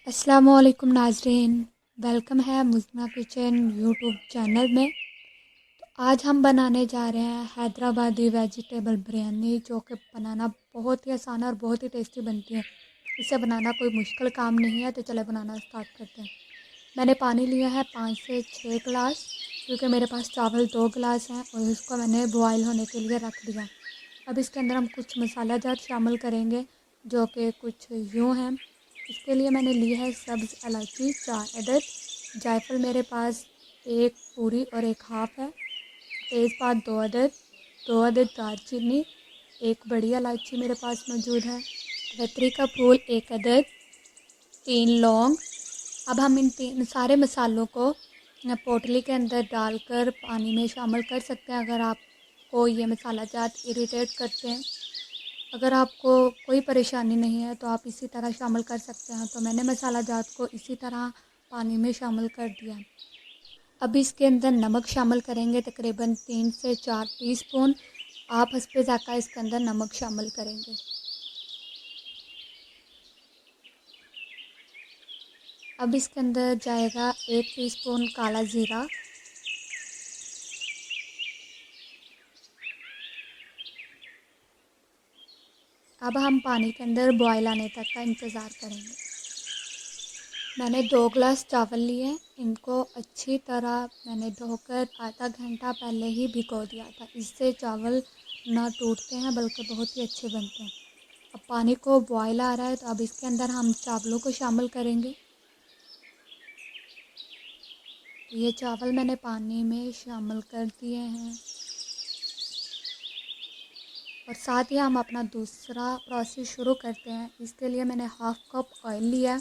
अस्सलामुअलैकुम नाज़रीन, वेलकम है मुज़म्मा किचन यूट्यूब चैनल में। तो आज हम बनाने जा रहे हैं हैदराबादी वेजिटेबल बिरयानी, जो कि बनाना बहुत ही आसान और बहुत ही टेस्टी बनती है। इसे बनाना कोई मुश्किल काम नहीं है, तो चले बनाना स्टार्ट करते हैं। मैंने पानी लिया है 5 से 6 गिलास, क्योंकि मेरे पास चावल 2 गिलास हैं और इसको मैंने बॉयल होने के लिए रख दिया। अब इसके अंदर हम कुछ मसाला जात शामिल करेंगे, जो कि कुछ यूँ हैं। इसके लिए मैंने ली है सब्ज़ इलायची 4 अदद, जायफल मेरे पास 1 पूरी और 1 हाफ़ है, तेज़पात 2 अदद, 2 अदद दालचीनी, 1 बड़ी इलायची मेरे पास मौजूद है, धतूरे का फूल 1 अदद, 3 लौंग। अब हम इन तीन सारे मसालों को पोटली के अंदर डालकर पानी में शामिल कर सकते हैं, अगर आपको ये मसाला जात इरिटेट करते हैं। अगर आपको कोई परेशानी नहीं है तो आप इसी तरह शामिल कर सकते हैं। तो मैंने मसाला जात को इसी तरह पानी में शामिल कर दिया। अब इसके अंदर नमक शामिल करेंगे, तकरीबन 3 से 4 टीस्पून। आप हस्बे ज़ायक़ा इसके अंदर नमक शामिल करेंगे। अब इसके अंदर जाएगा 1 टीस्पून काला ज़ीरा, अब हम पानी के अंदर बॉयल आने तक का इंतज़ार करेंगे। मैंने 2 गिलास चावल लिए, इनको अच्छी तरह मैंने धोकर आधा घंटा पहले ही भिगो दिया था। इससे चावल ना टूटते हैं बल्कि बहुत ही अच्छे बनते हैं। अब पानी को बॉयल आ रहा है, तो अब इसके अंदर हम चावलों को शामिल करेंगे। ये चावल मैंने पानी में शामिल कर दिए हैं और साथ ही हम अपना दूसरा प्रोसेस शुरू करते हैं। इसके लिए मैंने हाफ़ कप ऑयल लिया,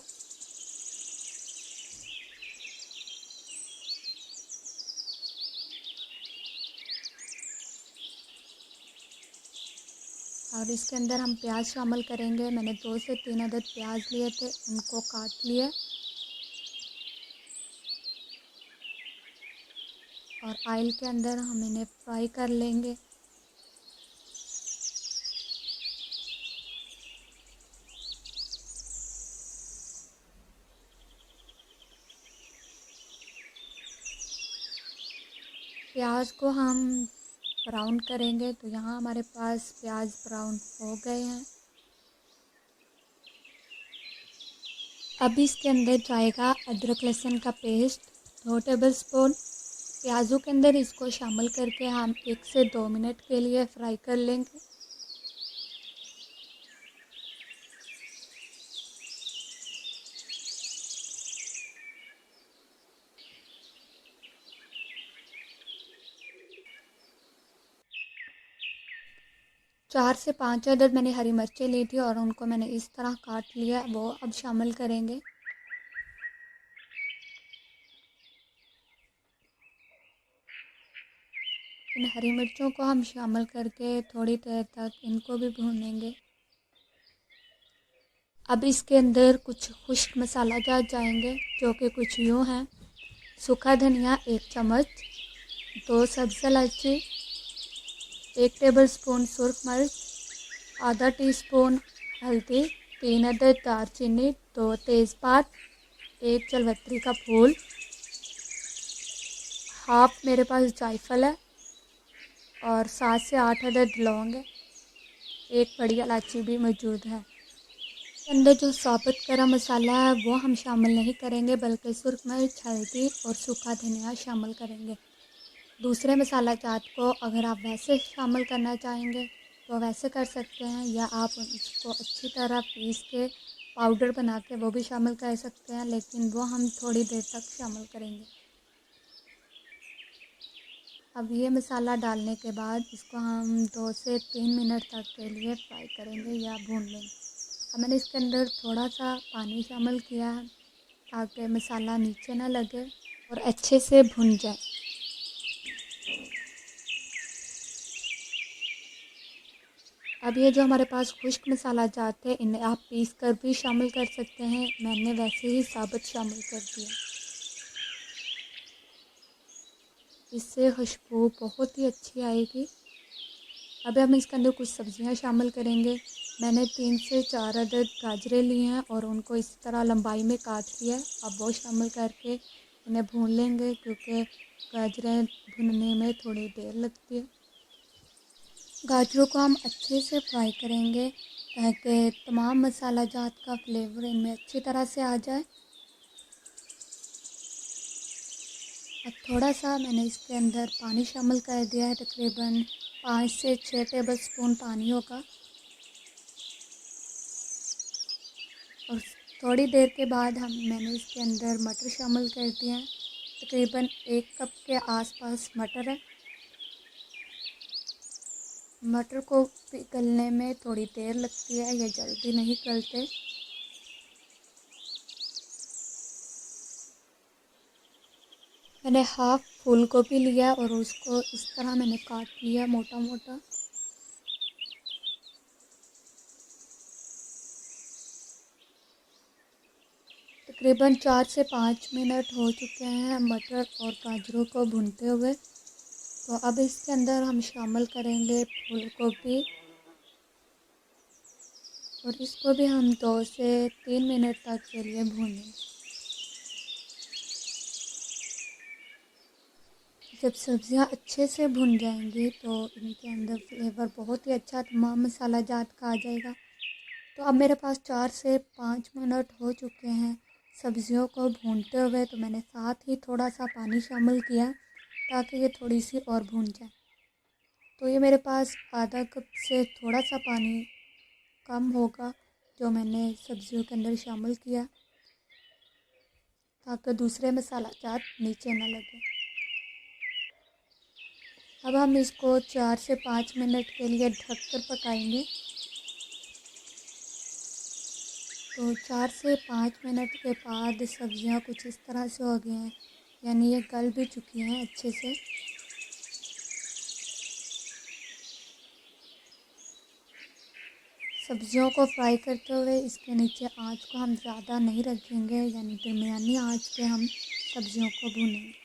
और इसके अंदर हम प्याज शामिल करेंगे। मैंने 2 से 3 अदद प्याज लिए थे, उनको काट लिया और ऑयल के अंदर हम इन्हें फ्राई कर लेंगे। प्याज को हम ब्राउन करेंगे, तो यहाँ हमारे पास प्याज ब्राउन हो गए हैं। अब इसके अंदर जाएगा अदरक लहसुन का पेस्ट 2 टेबलस्पून। प्याज़ों के अंदर इसको शामिल करके हम 1 से 2 मिनट के लिए फ्राई कर लेंगे। चार से 5 अदद मैंने हरी मिर्चें ली थी और उनको मैंने इस तरह काट लिया, वो अब शामिल करेंगे। इन हरी मिर्चों को हम शामिल करके थोड़ी देर तक इनको भी भूनेंगे। अब इसके अंदर कुछ खुश्क मसाला जात जाएंगे, जो कि कुछ यूँ हैं। सूखा धनिया 1 चम्मच, 2 सब्ज़ इलायची, 1 टेबलस्पून सुरख मिर्च, आधा टीस्पून हल्दी, 3 अदद दालचीनी, 2 तेज़पात, 1 जलवत्री का फूल, हाफ मेरे पास जायफल है और 7 से 8 अदद लौंग है, 1 बड़ी इलायची भी मौजूद है। अंदर जो साबुत गरम मसाला है वो हम शामिल नहीं करेंगे, बल्कि सुरख मिर्च, हल्दी और सूखा धनिया शामिल करेंगे। दूसरे मसाला जात को अगर आप वैसे शामिल करना चाहेंगे तो वैसे कर सकते हैं, या आप इसको अच्छी तरह पीस के पाउडर बना के वो भी शामिल कर सकते हैं, लेकिन वो हम थोड़ी देर तक शामिल करेंगे। अब ये मसाला डालने के बाद इसको हम 2 से 3 मिनट तक के लिए फ्राई करेंगे या भून लेंगे। अब मैंने इसके अंदर थोड़ा सा पानी शामिल किया है, ताकि मसाला नीचे ना लगे और अच्छे से भुन जाए। अब ये जो हमारे पास खुश्क मसाला जाते हैं, इन्हें आप पीस कर भी शामिल कर सकते हैं, मैंने वैसे ही साबुत शामिल कर दिया। इससे खुशबू बहुत ही अच्छी आएगी। अब हम इसके अंदर कुछ सब्जियां शामिल करेंगे। मैंने 3 से 4 अदद गाजरें ली हैं और उनको इस तरह लंबाई में काट लिया है। अब वो शामिल करके इन्हें भून लेंगे, क्योंकि गाजरें भुनने में थोड़ी देर लगती है। गाजरों को हम अच्छे से फ्राई करेंगे ताकि तमाम मसाला जात का फ्लेवर इनमें अच्छी तरह से आ जाए। अब थोड़ा सा मैंने इसके अंदर पानी शामिल कर दिया है, तकरीबन 5 से 6 टेबलस्पून पानी होगा। और थोड़ी देर के बाद मैंने इसके अंदर मटर शामिल कर दिए हैं। तकरीबन 1 कप के आसपास मटर है। मटर को गलने में थोड़ी देर लगती है, ये जल्दी नहीं गलते। मैंने हाफ फूल गोभी लिया और उसको इस तरह मैंने काट लिया मोटा मोटा। तकरीबन 4 से 5 मिनट हो चुके हैं मटर और गाजरों को भूनते हुए। तो अब इसके अंदर हम शामिल करेंगे फूल गोभी और इसको भी हम 2 से 3 मिनट तक के लिए भूनें। जब सब्ज़ियां अच्छे से भुन जाएंगी तो इनके अंदर फ्लेवर बहुत ही अच्छा तमाम मसाला जात का आ जाएगा। तो अब मेरे पास 4 से 5 मिनट हो चुके हैं सब्ज़ियों को भूनते हुए। तो मैंने साथ ही थोड़ा सा पानी शामिल किया ताकि ये थोड़ी सी और भून जाए। तो ये मेरे पास आधा कप से थोड़ा सा पानी कम होगा जो मैंने सब्ज़ियों के अंदर शामिल किया, ताकि दूसरे मसाला जात नीचे ना लगे। अब हम इसको 4 से 5 मिनट के लिए ढक कर पकाएंगे। तो 4 से 5 मिनट के बाद सब्ज़ियां कुछ इस तरह से हो गई हैं, यानी ये गल भी चुकी हैं अच्छे से। सब्ज़ियों को फ्राई करते हुए इसके नीचे आंच को हम ज़्यादा नहीं रखेंगे, यानी दरमियानी आंच पे हम सब्ज़ियों को भूनेंगे।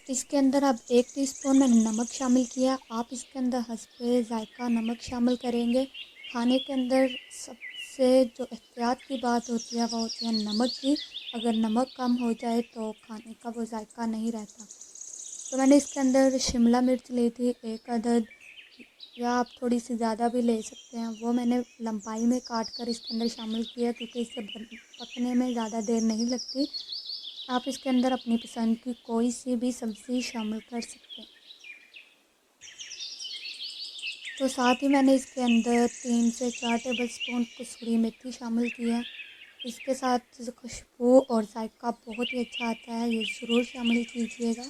इसके अंदर अब 1 टीस्पून मैंने नमक शामिल किया। आप इसके अंदर हस्बे ज़ायक़ा नमक शामिल करेंगे। खाने के अंदर सबसे जो एहतियात की बात होती है वो होती है नमक की। अगर नमक कम हो जाए तो खाने का वो जायका नहीं रहता। तो मैंने इसके अंदर शिमला मिर्च ली थी 1 अदद, या आप थोड़ी सी ज़्यादा भी ले सकते हैं। वो मैंने लंबाई में काट कर इसके अंदर शामिल किया, क्योंकि इससे पकने में ज़्यादा देर नहीं लगती। आप इसके अंदर अपनी पसंद की कोई सी भी सब्ज़ी शामिल कर सकते हैं। तो साथ ही मैंने इसके अंदर 3 से 4 टेबलस्पून कसूरी मेथी शामिल किया। इसके साथ खुशबू और जायका बहुत ही अच्छा आता है, ये ज़रूर शामिल कीजिएगा।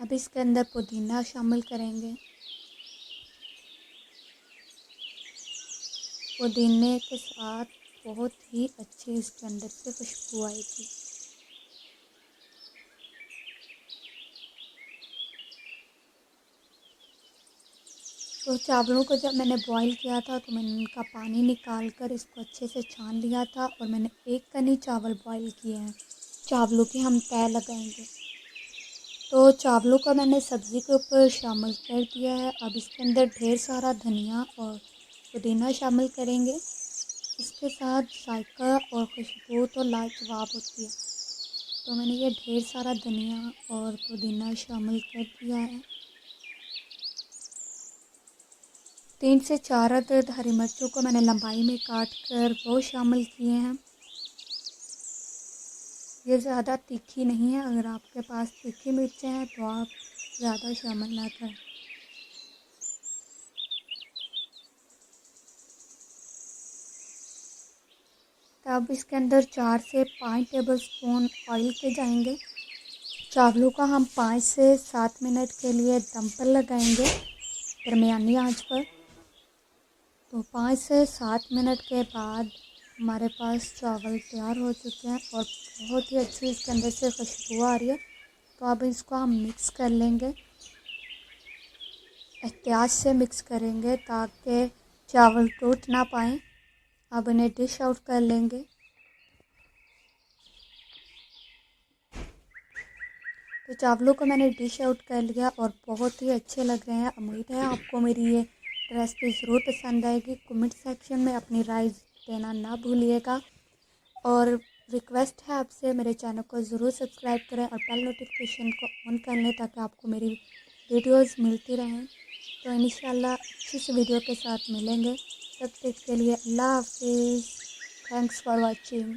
अब इसके अंदर पुदीना शामिल करेंगे। पुदीने के साथ बहुत ही अच्छी इसके अंदर से खुशबू आएगी। तो चावलों को जब मैंने बॉईल किया था तो मैंने उनका पानी निकाल कर इसको अच्छे से छान लिया था, और मैंने 1 कनी चावल बॉईल किए हैं। चावलों की हम तय लगाएंगे। तो चावलों का मैंने सब्ज़ी के ऊपर शामिल कर दिया है। अब इसके अंदर ढेर सारा धनिया और पुदीना शामिल करेंगे। इसके साथ जायका और खुशबू तो लाजवाब होती है। तो मैंने ये ढेर सारा धनिया और पुदीना शामिल कर दिया है। 3 से 4 अदद हरी मिर्चों को मैंने लंबाई में काट कर वो शामिल किए हैं। ये ज़्यादा तीखी नहीं है, अगर आपके पास तीखी मिर्चें हैं तो आप ज़्यादा शामिल ना करें। तब इसके अंदर 4 से 5 टेबलस्पून ऑयल के जाएंगे। चावलों का हम 5 से 7 मिनट के लिए दम पर लगाएंगे दरमियानी आंच पर। तो 5 से 7 मिनट के बाद हमारे पास चावल तैयार हो चुके हैं और बहुत ही अच्छी इसके अंदर से खुशबू आ रही है। तो अब इसको हम मिक्स कर लेंगे, एहतियात से मिक्स करेंगे ताकि चावल टूट ना पाएँ। अब इन्हें डिश आउट कर लेंगे। तो चावलों को मैंने डिश आउट कर लिया और बहुत ही अच्छे लग रहे हैं। उम्मीद है आपको मेरी ये रेसिपी ज़रूर पसंद आएगी। कमेंट सेक्शन में अपनी राय देना ना भूलिएगा और रिक्वेस्ट है आपसे मेरे चैनल को ज़रूर सब्सक्राइब करें और बेल नोटिफिकेशन को ऑन कर लें ताकि आपको मेरी वीडियोस मिलती रहें। तो इंशाल्लाह अच्छी सी वीडियो के साथ मिलेंगे। तब तक के लिए अल्लाह हाफिज़। Thanks for watching.